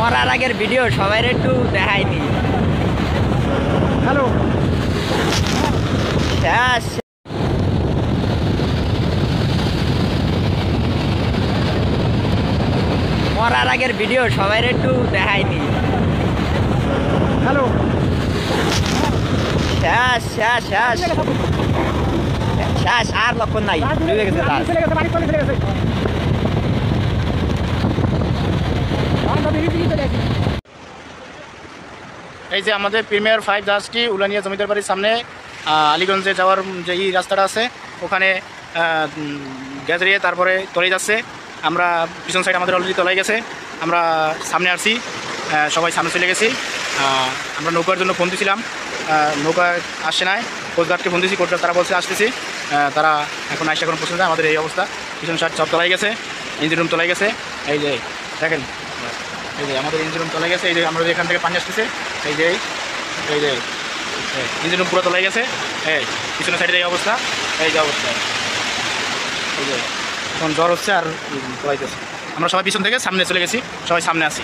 মরার আগের ভিডিও সবাই একটু দেখায়নি। হ্যালো শেষ। মরার আগের ভিডিও সবাই একটু দেখায়নি। হ্যালো শেষ শেষ শেষ শেষ, আর লক্ষণ নাই, ডুবে গেছে লাশ। এই যে আমাদের প্রিমিয়ার 5 জাহাজটি উলানিয়া জমিদার বাড়ির সামনে আলীগঞ্জে যাওয়ার যে এই রাস্তাটা আছে ওখানে গ্যাজারিয়ে তারপরে তলে যাচ্ছে। আমরা পিছন সাইড আমাদের অলরেডি তলায় গেছে, আমরা সামনে আসছি, সবাই সামনে চলে গেছি। আমরা নৌকার জন্য ফোন দিয়েছিলাম, নৌকা আসছে নাই, কোস্টগার্ডকে ফোন দিয়েছি, কোস্টগার্ড তারা বলছে আসতেছি, তারা এখন আসে এখন পৌঁছে যায়। আমাদের এই অবস্থা, পিছন সাইড সব তলায় গেছে, ইঞ্জিন রুম তলায় গেছে। এই যে দেখেন, এই যে আমাদের ইঞ্জিন রুম তলায় গেছে, এই যে আমরা এখান থেকে পানি আসতেছে, এই যে ইঞ্জিন রুম পুরো তলায় গেছে। এই পিছনের সাইডের এই অবস্থা, এই যে অবস্থা, এই যে এখন জ্বর হচ্ছে আর তলাইতেছে। আমরা সবাই পিছন থেকে সামনে চলে গেছি, সবাই সামনে আছি।